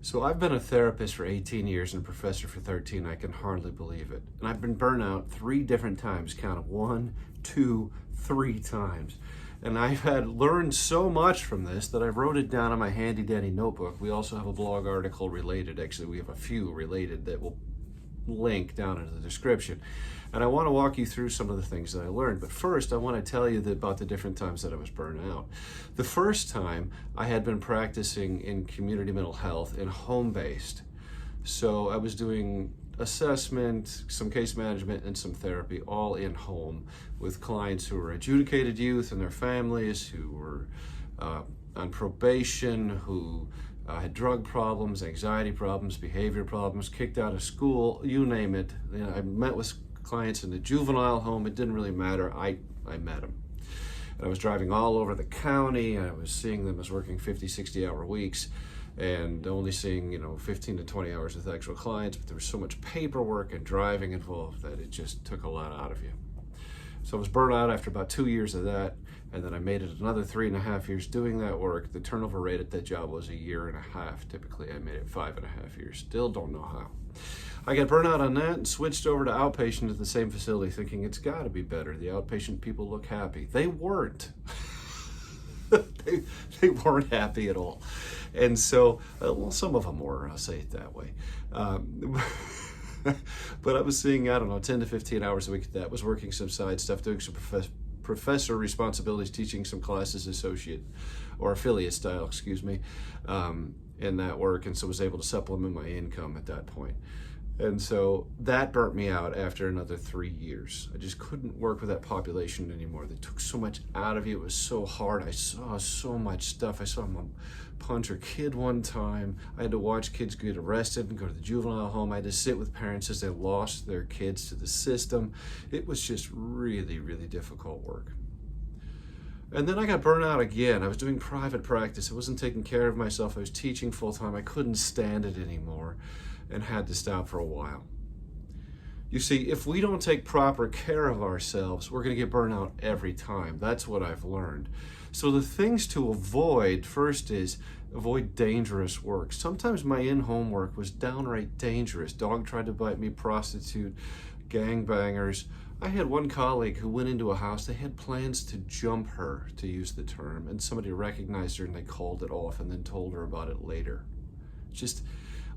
So I've been a therapist for 18 years and a professor for 13. I can hardly believe it. And I've been burnt out 3 different times, count of 1, 2, 3 times. And I've had learned so much from this that I wrote it down in my handy dandy notebook. We also have a blog article related. Actually, we have a few related that will link down in the description. And I want to walk you through some of the things that I learned. But first, I want to tell you about the different times that I was burned out. The first time, I had been practicing in community mental health and home-based. So I was doing assessment, some case management, and some therapy all in home with clients who were adjudicated youth and their families, who were on probation, who had drug problems, anxiety problems, behavior problems, kicked out of school, you name it. I met with clients in the juvenile home. It didn't really matter. I met them. And I was driving all over the county. I was seeing them as working 50, 60-hour weeks and only seeing 15 to 20 hours with actual clients, but there was so much paperwork and driving involved that it just took a lot out of you. So I was burnt out after about 2 years of that, and then I made it another 3.5 years doing that work. The turnover rate at that job was 1.5 years. Typically, I made it 5.5 years. Still don't know how. I got burnt out on that and switched over to outpatient at the same facility, thinking it's got to be better. The outpatient people look happy. They weren't. they weren't happy at all. And so, well, some of them were, I'll say it that way. But I was seeing, 10 to 15 hours a week of that, was working some side stuff, doing some professor responsibilities, teaching some classes associate or affiliate style, in that work, and so was able to supplement my income at that point. And so that burnt me out after another 3 years. I just couldn't work with that population anymore. They took so much out of you. It was so hard. I saw so much stuff. I saw them punch a kid one time. I had to watch kids get arrested and go to the juvenile home. I had to sit with parents as they lost their kids to the system. It was just really, really difficult work. And then I got burned out again. I was doing private practice. I wasn't taking care of myself. I was teaching full-time. I couldn't stand it anymore and had to stop for a while. You see, if we don't take proper care of ourselves, we're going to get burned out every time. That's what I've learned. So the things to avoid first is avoid dangerous work. Sometimes my in-home work was downright dangerous. Dog tried to bite me, prostitute, gangbangers. I had one colleague who went into a house. They had plans to jump her, to use the term, and somebody recognized her and they called it off and then told her about it later. Just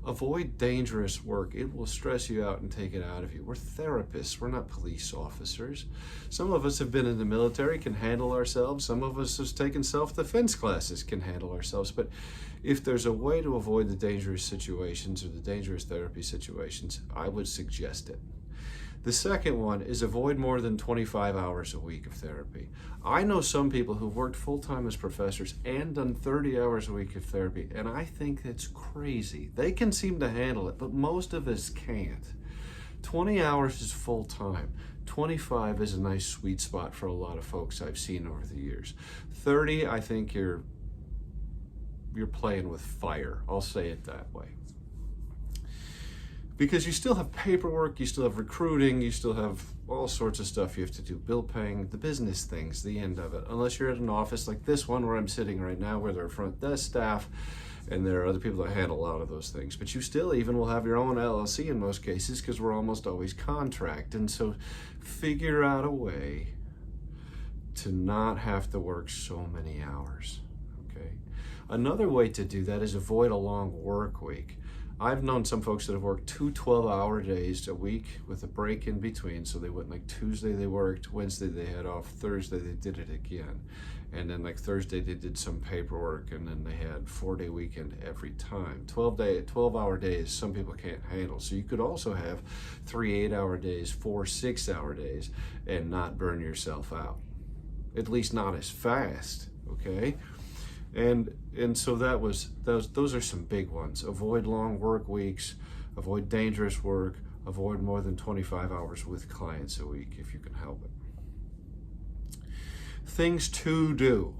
avoid dangerous work. It will stress you out and take it out of you. We're therapists. We're not police officers. Some of us have been in the military, can handle ourselves. Some of us have taken self-defense classes, can handle ourselves. But if there's a way to avoid the dangerous situations or the dangerous therapy situations, I would suggest it. The second one is avoid more than 25 hours a week of therapy. I know some people who've worked full-time as professors and done 30 hours a week of therapy, and I think it's crazy. They can seem to handle it, but most of us can't. 20 hours is full-time. 25 is a nice sweet spot for a lot of folks I've seen over the years. 30, I think you're playing with fire. I'll say it that way. Because you still have paperwork, you still have recruiting, you still have all sorts of stuff you have to do, bill paying, the business things, the end of it. Unless you're at an office like this one where I'm sitting right now, where there are front desk staff, and there are other people that handle a lot of those things. But you still even will have your own LLC in most cases, because we're almost always contract. And so figure out a way to not have to work so many hours, okay? Another way to do that is avoid a long work week. I've known some folks that have worked 2 12-hour days a week with a break in between. So they went like Tuesday they worked, Wednesday they had off, Thursday they did it again. And then like Thursday they did some paperwork, and then they had 4-day weekend every time. 12-hour days some people can't handle. So you could also have 3 8-hour days, 4 6-hour days, and not burn yourself out. At least not as fast, okay? And so those are some big ones. Avoid long work weeks, avoid dangerous work, avoid more than 25 hours with clients a week if you can help it. Things to do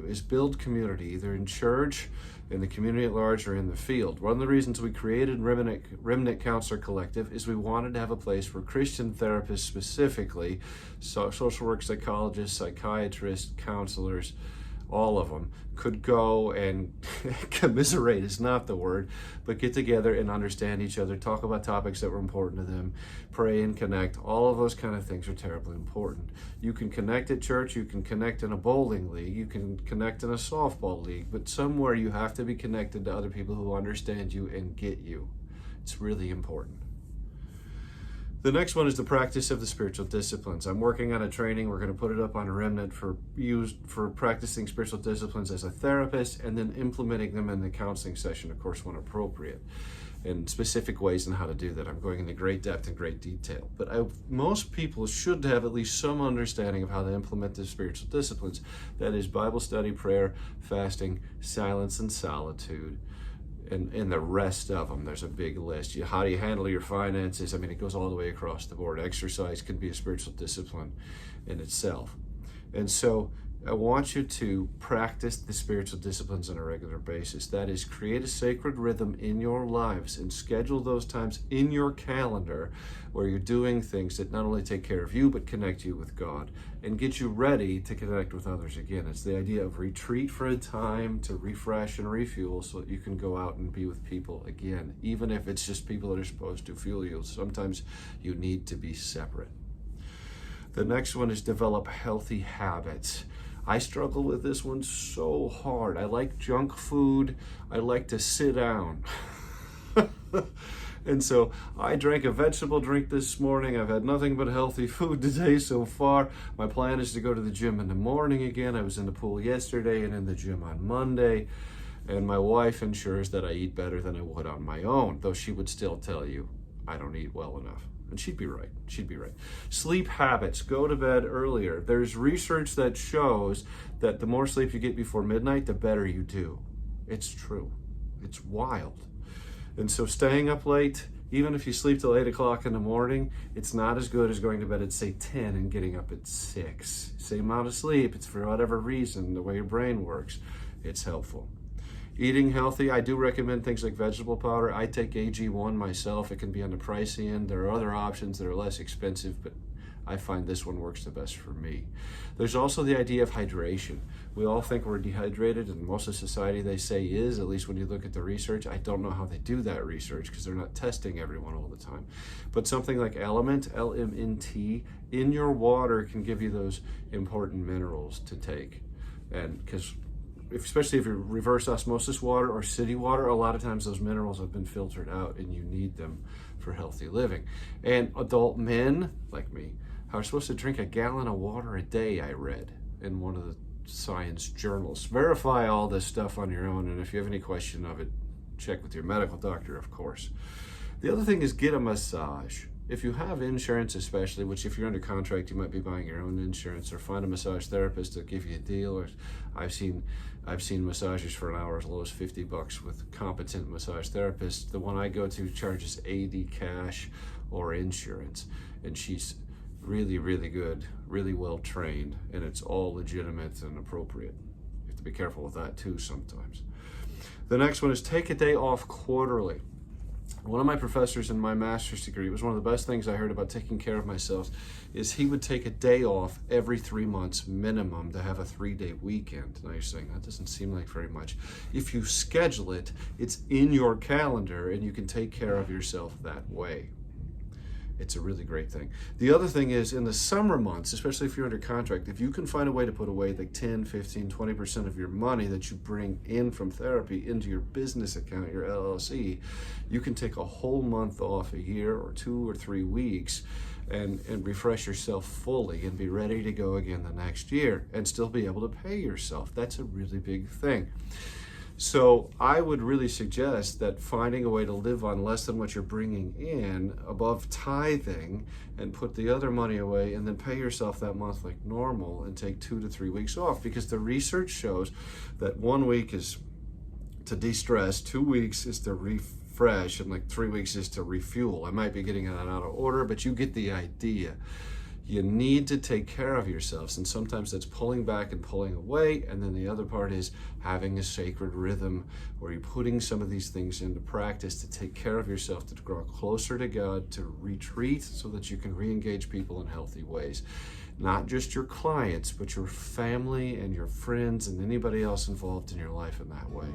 is build community, either in church, in the community at large, or in the field. One of the reasons we created Remnant Counselor Collective is we wanted to have a place where Christian therapists specifically, social work psychologists, psychiatrists, counselors, all of them, could go and commiserate is not the word, but get together and understand each other, talk about topics that were important to them, pray and connect. All of those kind of things are terribly important. You can connect at church, you can connect in a bowling league, you can connect in a softball league, but somewhere you have to be connected to other people who understand you and get you. It's really important. The next one is the practice of the spiritual disciplines. I'm working on a training. We're going to put it up on a remnant for practicing spiritual disciplines as a therapist, and then implementing them in the counseling session, of course, when appropriate, and specific ways on how to do that. I'm going into great depth and great detail. But most people should have at least some understanding of how to implement the spiritual disciplines. That is Bible study, prayer, fasting, silence, and solitude. And the rest of them, there's a big list. How do you handle your finances? I mean, it goes all the way across the board. Exercise can be a spiritual discipline in itself. And so I want you to practice the spiritual disciplines on a regular basis. That is, create a sacred rhythm in your lives and schedule those times in your calendar where you're doing things that not only take care of you, but connect you with God and get you ready to connect with others again. It's the idea of retreat for a time to refresh and refuel so that you can go out and be with people again, even if it's just people that are supposed to fuel you. Sometimes you need to be separate. The next one is develop healthy habits. I struggle with this one so hard. I like junk food. I like to sit down. And so I drank a vegetable drink this morning. I've had nothing but healthy food today so far. My plan is to go to the gym in the morning again. I was in the pool yesterday and in the gym on Monday. And my wife ensures that I eat better than I would on my own, though she would still tell you I don't eat well enough. And she'd be right. She'd be right. Sleep habits. Go to bed earlier. There's research that shows that the more sleep you get before midnight, the better you do. It's true. It's wild. And so staying up late, even if you sleep till 8 o'clock in the morning, it's not as good as going to bed at, say, 10 and getting up at 6. Same amount of sleep. It's for whatever reason, the way your brain works. It's helpful. Eating healthy, I do recommend things like vegetable powder. I take AG1 myself. It can be on the pricey end. There are other options that are less expensive, but I find this one works the best for me. There's also the idea of hydration. We all think we're dehydrated, and most of society, they say, is, at least when you look at the research. I don't know how they do that research because they're not testing everyone all the time. But something like Element, LMNT, in your water can give you those important minerals to take. And because especially if you're reverse osmosis water or city water, a lot of times those minerals have been filtered out and you need them for healthy living. And adult men, like me, are supposed to drink a gallon of water a day, I read in one of the science journals. Verify all this stuff on your own, and if you have any question of it, check with your medical doctor, of course. The other thing is get a massage. If you have insurance, especially, which if you're under contract, you might be buying your own insurance, or find a massage therapist to give you a deal. Or I've seen massages for an hour as low as $50 with competent massage therapists. The one I go to charges $80 cash or insurance, and she's really, really good, really well trained, and it's all legitimate and appropriate. You have to be careful with that too sometimes. The next one is take a day off quarterly. One of my professors in my master's degree, it was one of the best things I heard about taking care of myself, is he would take a day off every 3 months minimum to have a 3-day weekend. Now you're saying, that doesn't seem like very much. If you schedule it, it's in your calendar and you can take care of yourself that way. It's a really great thing. The other thing is in the summer months, especially if you're under contract, if you can find a way to put away like 10, 15, 20% of your money that you bring in from therapy into your business account, your LLC, you can take a whole month off a year or 2 or 3 weeks and refresh yourself fully and be ready to go again the next year and still be able to pay yourself. That's a really big thing. So I would really suggest that finding a way to live on less than what you're bringing in above tithing and put the other money away and then pay yourself that month like normal and take 2 to 3 weeks off, because the research shows that 1 week is to de-stress, 2 weeks is to refresh, and like 3 weeks is to refuel. I might be getting that out of order, but you get the idea. You need to take care of yourselves, and sometimes that's pulling back and pulling away, and then the other part is having a sacred rhythm where you're putting some of these things into practice to take care of yourself, to grow closer to God, to retreat so that you can re-engage people in healthy ways. not just your clients, but your family and your friends and anybody else involved in your life in that way.